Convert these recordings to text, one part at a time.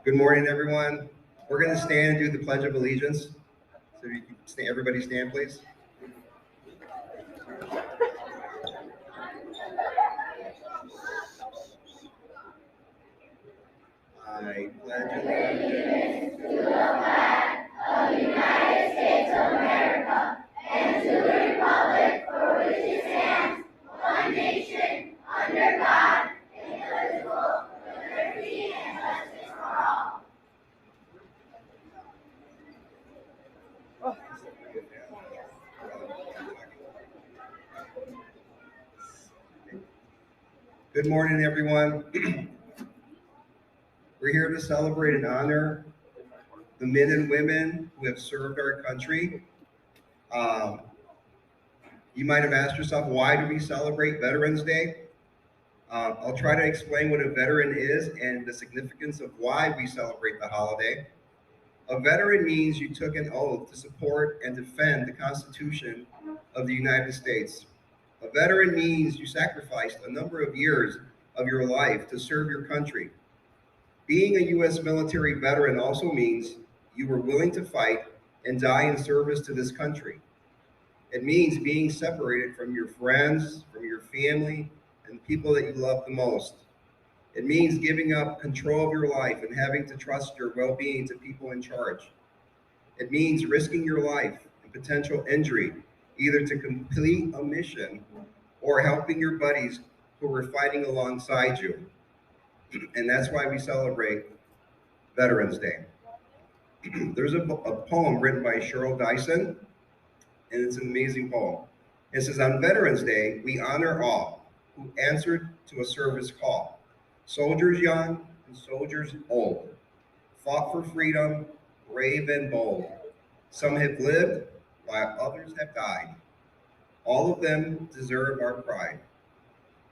Good morning, everyone. We're going to stand and do the Pledge of Allegiance. So you can stand, everybody stand, please. I pledge allegiance to the flag of the United States of America and to the republic for which it stands, one nation, under God, indivisible, with liberty and justice for all. Good morning, everyone. We're here to celebrate and honor the men and women who have served our country. You might have asked yourself, why do we celebrate Veterans Day? I'll try to explain what a veteran is and the significance of why we celebrate the holiday. A veteran means you took an oath to support and defend the Constitution of the United States. A veteran means you sacrificed a number of years of your life to serve your country. Being a U.S. military veteran also means you were willing to fight and die in service to this country. It means being separated from your friends, from your family, and the people that you love the most. It means giving up control of your life and having to trust your well-being to people in charge. It means risking your life and potential injury, either to complete a mission or helping your buddies who were fighting alongside you. And that's why we celebrate Veterans Day. There's a poem written by Cheryl Dyson, and it's an amazing poem. It says, on Veterans Day, we honor all who answered to a service call. Soldiers young and soldiers old, fought for freedom, brave and bold. Some have lived while others have died. All of them deserve our pride.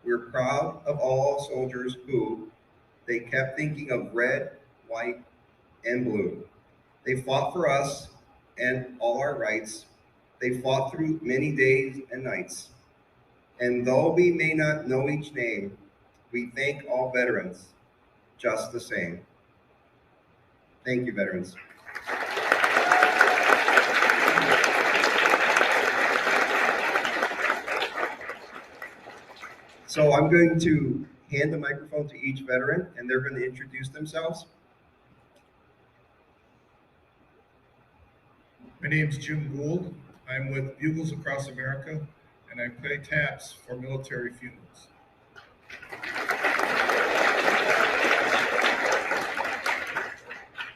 We're proud of all soldiers who, they kept thinking of red, white, and blue. They fought for us and all our rights. They fought through many days and nights. And though we may not know each name, we thank all veterans just the same. Thank you, veterans. So I'm going to hand the microphone to each veteran, and they're going to introduce themselves. My name's Jim Gould. I'm with Bugles Across America, and I play taps for military funerals.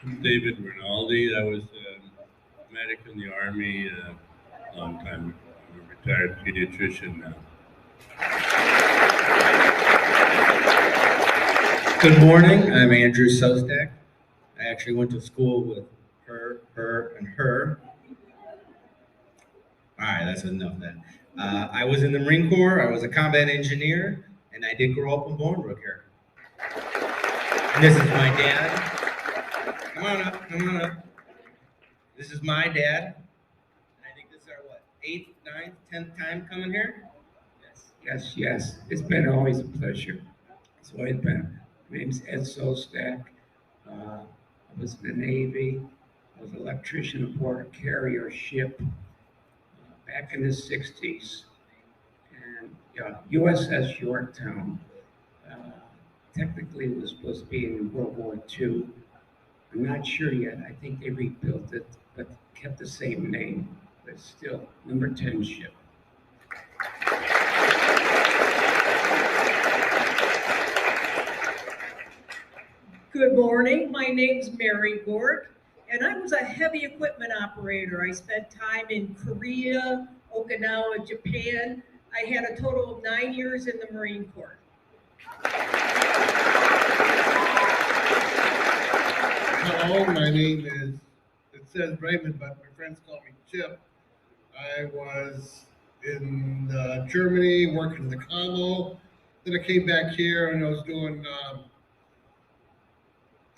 I'm David Rinaldi. I was a medic in the Army a long time ago. I'm a retired pediatrician now. Good morning. I'm Andrew Sostak. I actually went to school with her, and her. All right, that's enough then. I was in the Marine Corps. I was a combat engineer, and I did grow up in Bolingbrook here. And this is my dad. Come on up, come on up. This is my dad. And I think this is our, 8th, 9th, 10th time coming here? Yes. It's been always a pleasure. It's always been. My name's Ed Sostak. I was in the Navy. I was an electrician aboard a carrier ship back in the 60s. And USS Yorktown technically was supposed to be in World War II. I'm not sure yet. I think they rebuilt it, but kept the same name. But still, number 10 ship. Good morning. My name's Mary Gort, and I was a heavy equipment operator. I spent time in Korea, Okinawa, Japan. I had a total of 9 years in the Marine Corps. Hello, my name is says Raymond, but my friends call me Chip. I was in Germany working in the Congo. Then I came back here and I was doing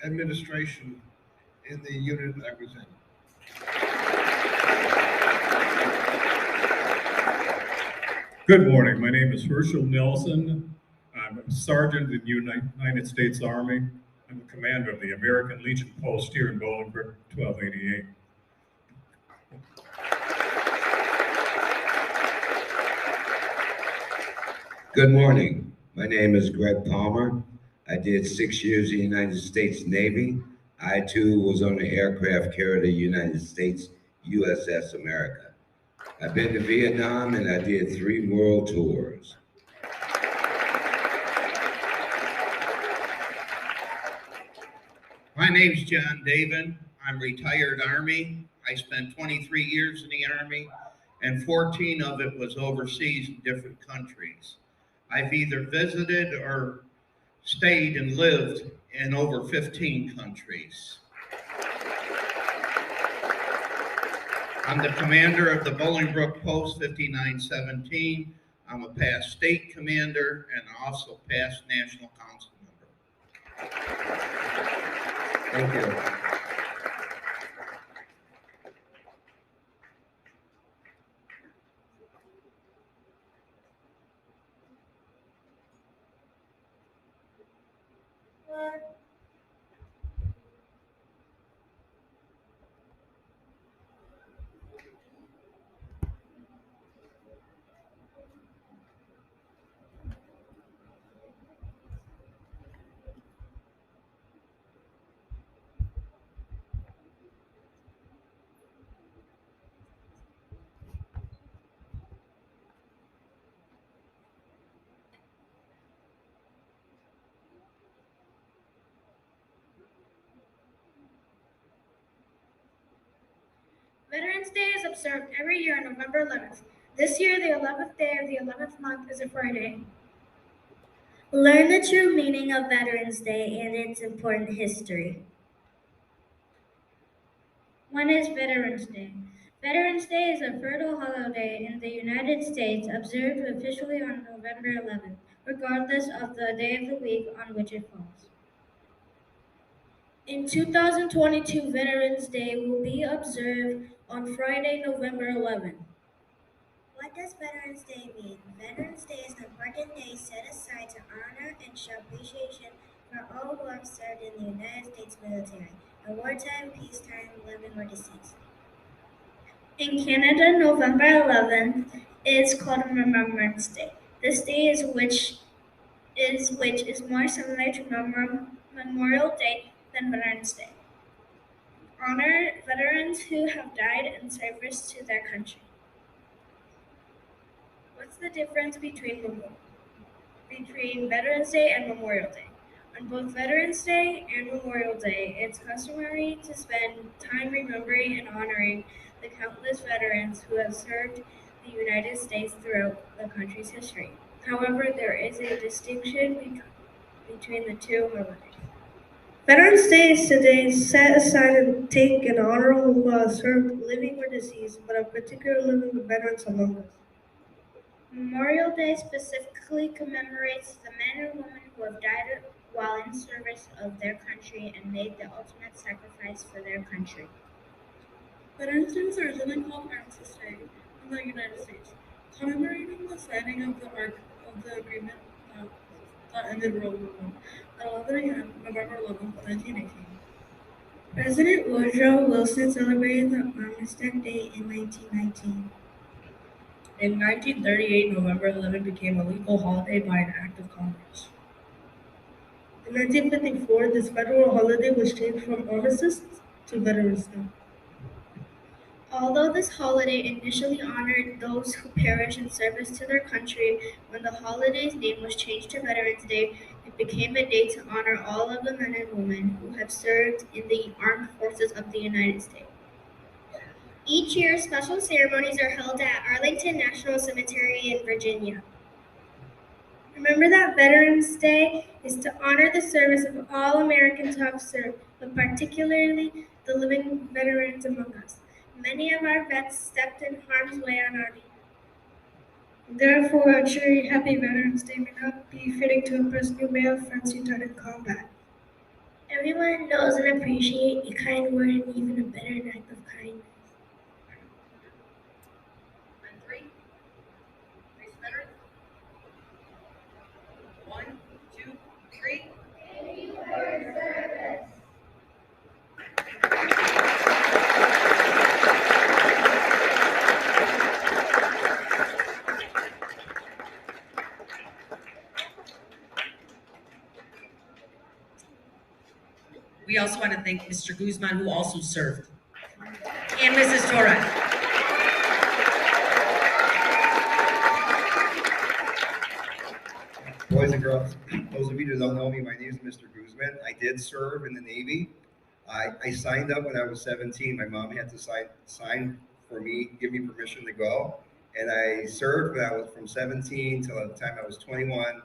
administration in the unit I was in. Good morning. My name is Herschel Nelson. I'm a sergeant in the United States Army. I'm the commander of the American Legion Post here in Bolingbrook, 1288. Good morning. My name is Greg Palmer. I did 6 years in the United States Navy. I too was on the aircraft carrier of the United States USS America. I've been to Vietnam and I did 3 world tours. My name's John David. I'm retired Army. I spent 23 years in the Army, and 14 of it was overseas in different countries. I've either visited or stayed and lived in over 15 countries. I'm the commander of the Bolingbrook Post 5917. I'm a past state commander and also past national council member. Thank you. Veterans Day is observed every year on November 11th. This year, the 11th day of the 11th month is a Friday. Learn the true meaning of Veterans Day and its important history. When is Veterans Day? Veterans Day is a federal holiday in the United States observed officially on November 11th, regardless of the day of the week on which it falls. In 2022, Veterans Day will be observed on Friday, November 11th. What does Veterans Day mean? Veterans Day is an important day set aside to honor and show appreciation for all who have served in the United States military, in wartime, peacetime, living, or deceased. In Canada, November 11th is called Remembrance Day. This day is which is more similar to Memorial Day than Veterans Day. Honor veterans who have died in service to their country. What's the difference between Veterans Day and Memorial Day? On both Veterans Day and Memorial Day, it's customary to spend time remembering and honoring the countless veterans who have served the United States throughout the country's history. However, there is a distinction between the two holidays. Veterans Day is today set aside and take an honor who has served living or deceased, but are particularly the veterans among us. Memorial Day specifically commemorates the men and women who have died while in service of their country and made the ultimate sacrifice for their country. Veterans Day is originally called Armistice Day in the United States, commemorating the signing of the agreement that ended World War I at 11 a.m. November 11, 1918. President Woodrow Wilson celebrated the Armistice Day in 1919. In 1938, November 11 became a legal holiday by an act of Congress. In 1954, this federal holiday was changed from Armistice to Veterans Day. Although this holiday initially honored those who perished in service to their country, when the holiday's name was changed to Veterans Day, it became a day to honor all of the men and women who have served in the armed forces of the United States. Each year, special ceremonies are held at Arlington National Cemetery in Virginia. Remember that Veterans Day is to honor the service of all Americans who have served, but particularly the living veterans among us. Many of our vets stepped in harm's way on our behalf. Therefore, a cheery Happy Veterans Day may not be fitting to impress new male friends you died in combat. Everyone knows and appreciates a kind word and even a better act of kindness. And three. Face veterans. 1, 2, 3. We also want to thank Mr. Guzman, who also served, and Mrs. Torres. Boys and girls, those of you that don't know me, my name is Mr. Guzman. I did serve in the Navy. I signed up when I was 17. My mom had to sign for me, give me permission to go. And I served when I was from 17 till the time I was 21.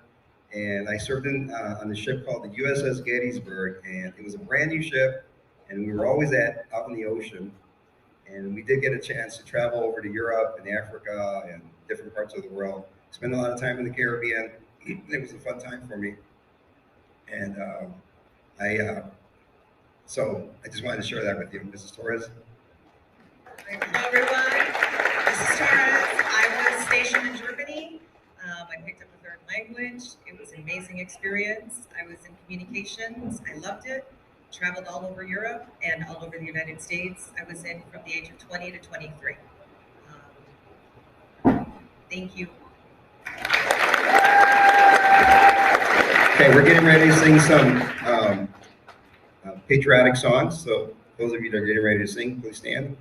And I served on the ship called the USS Gettysburg. And it was a brand new ship. And we were always out in the ocean. And we did get a chance to travel over to Europe and Africa and different parts of the world. Spend a lot of time in the Caribbean. It was a fun time for me. And so I just wanted to share that with you, Mrs. Torres. Hello, everyone. This is Torres. I was stationed in Germany. I picked up a third language. It was an amazing experience. I was in communications. I loved it. Traveled all over Europe and all over the United States. I was in from the age of 20 to 23. Thank you. Okay, we're getting ready to sing some patriotic songs. So those of you that are getting ready to sing, please stand.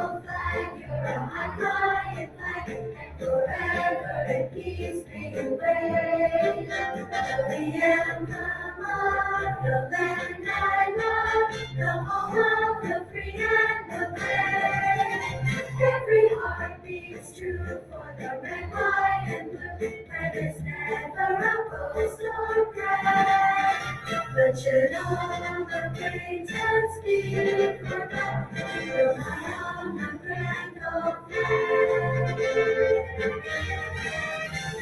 rainbow flag, you're a high flag, and forever it keeps being waved. The anthem of the land I love, the home of the free and the brave. Every heart beats true for the red, white, and blue, and it's never a boast or pride. But should all the acquaintance be forgot, we'll fly on the grand old flag.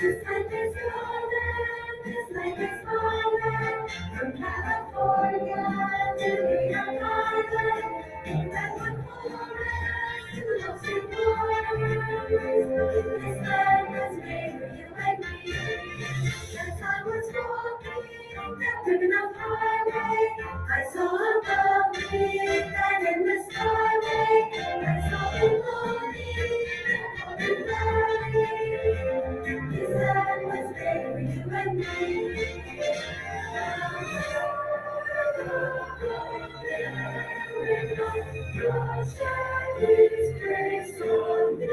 This land is golden, this land is golden, from California to New York Island, from Redwood Forest to the ocean shores. This land was made for you and me. As I was walking that ribbon of highway, I saw above me and in the skyway, I saw below me the golden valley. This land was made for you and me. Your shining grace on me.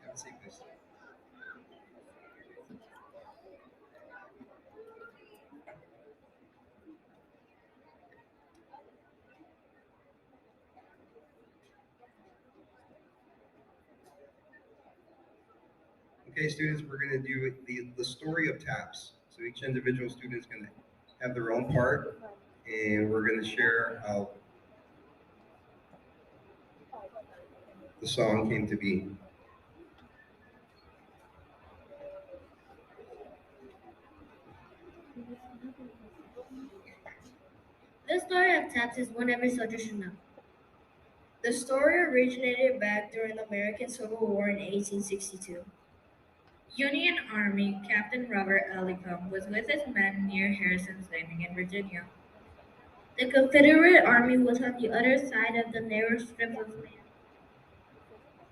Have a seat, please. Okay, students, we're going to do the story of TAPS. So each individual student is going to have their own part, and we're going to share how the song came to be. The story of taps is one every soldier should know. The story originated back during the American Civil War in 1862. Union Army Captain Robert Ellicott was with his men near Harrison's Landing in Virginia. The Confederate Army was on the other side of the narrow strip of land.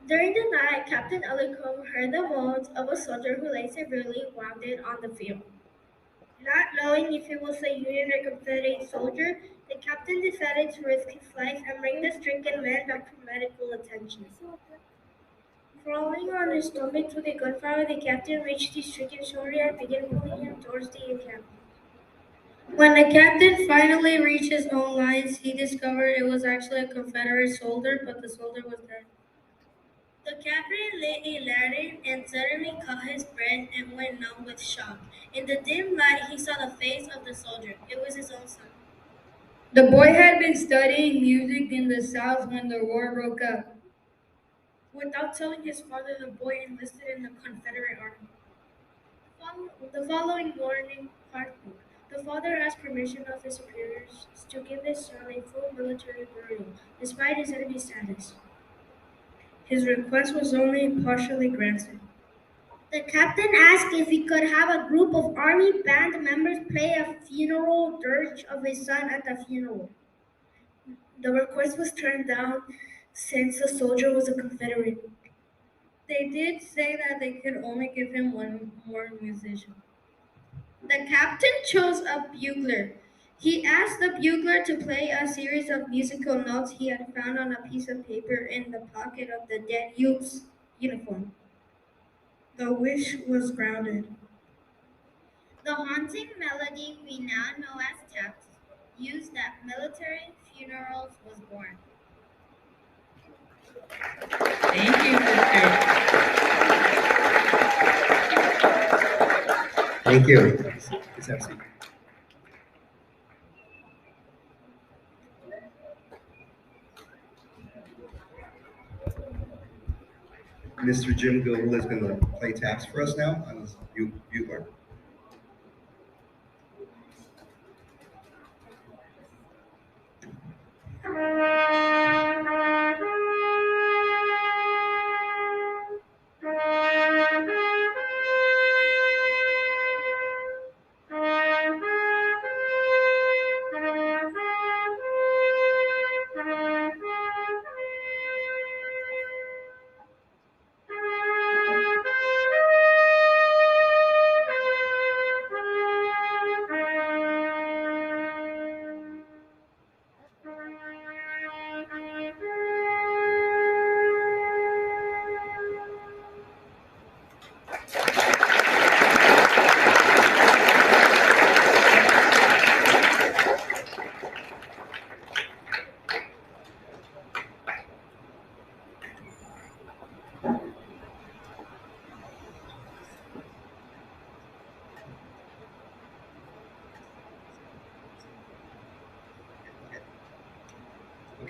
During the night, Captain Ellicott heard the moans of a soldier who lay severely wounded on the field. Not knowing if it was a Union or Confederate soldier, the captain decided to risk his life and bring the stricken man back for medical attention. Crawling on his stomach to the gunfire, the captain reached the stricken soldier and began pulling him towards the encampment. When the captain finally reached his own lines, he discovered it was actually a Confederate soldier, but the soldier was dead. The captain lit a lantern and suddenly caught his breath and went numb with shock. In the dim light, he saw the face of the soldier. It was his own son. The boy had been studying music in the South when the war broke out. Without telling his father, the boy enlisted in the Confederate Army. The following morning, the father asked permission of his superiors to give his son a full military burial, despite his enemy status. His request was only partially granted. The captain asked if he could have a group of army band members play a funeral dirge of his son at the funeral. The request was turned down since the soldier was a Confederate. They did say that they could only give him one more musician. The captain chose a bugler. He asked the bugler to play a series of musical notes he had found on a piece of paper in the pocket of the dead youth's uniform. The wish was granted. The haunting melody we now know as taps, used at military funerals, was born. Thank you, sister. Thank you. Please have a seat. Mr. Jim Gould is going to play taps for us now on his bugler.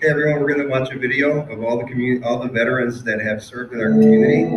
Okay, everyone, we're going to watch a video of all the veterans that have served in our community.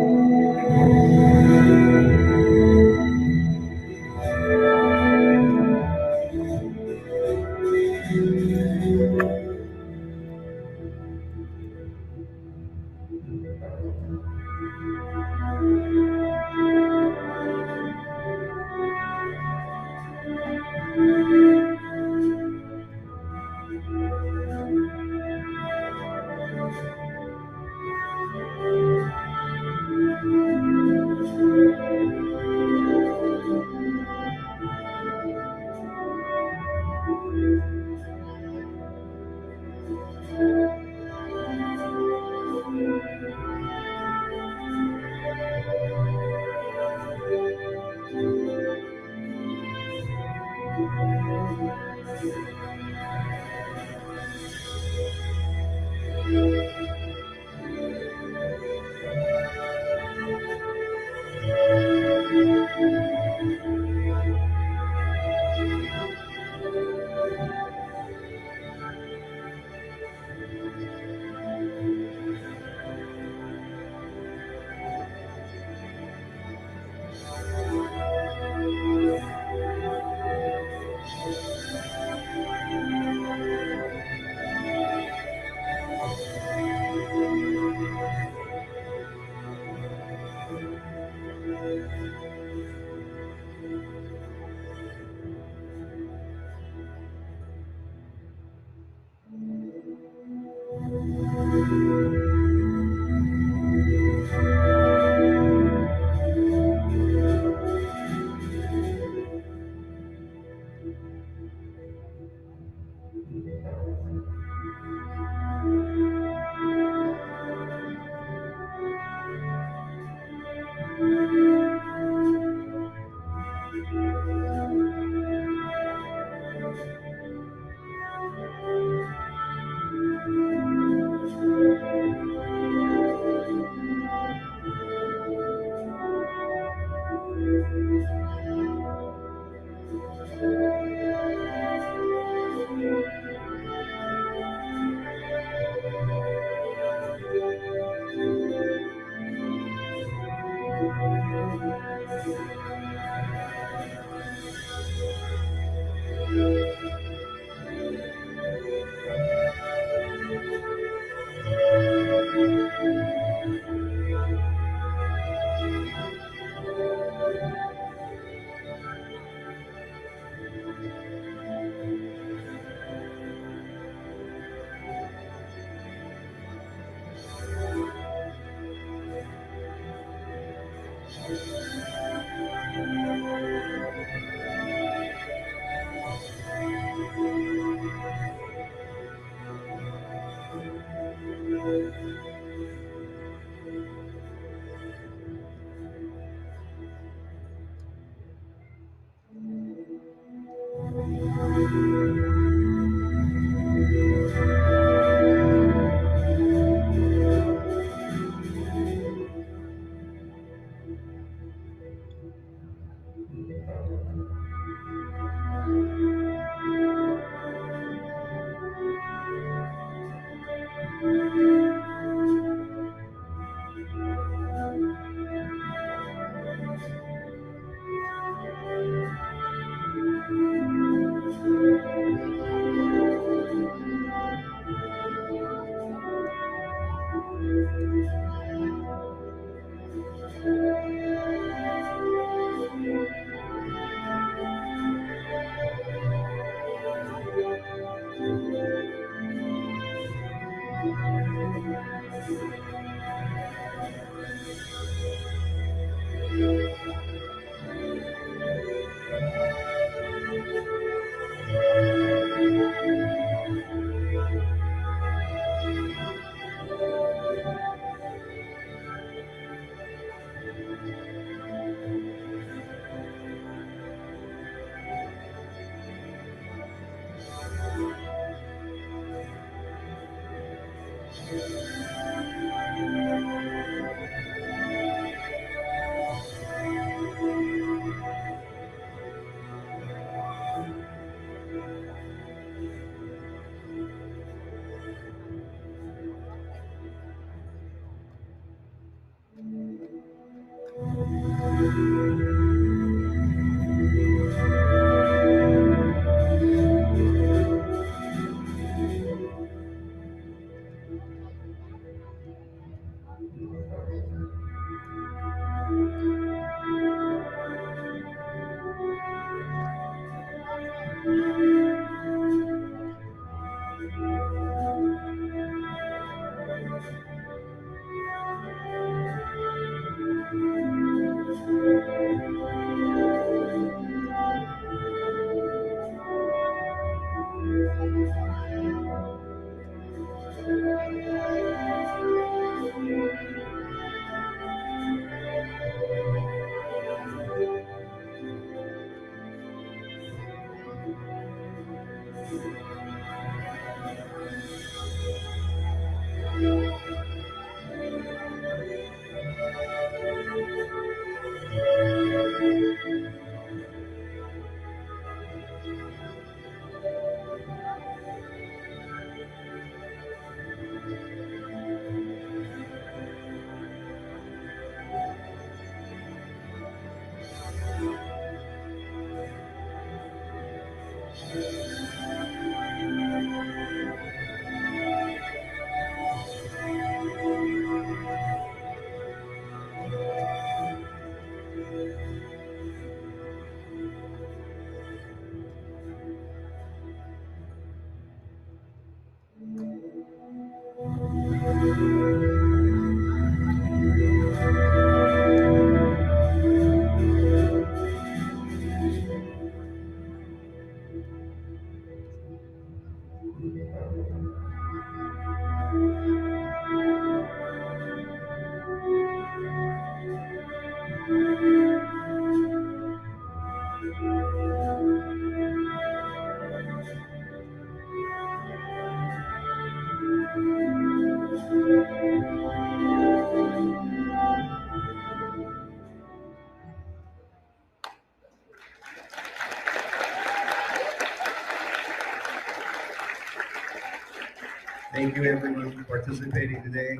Thank you everyone for participating today.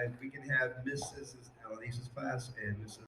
If we can have Mrs. Alanis's class and Mrs.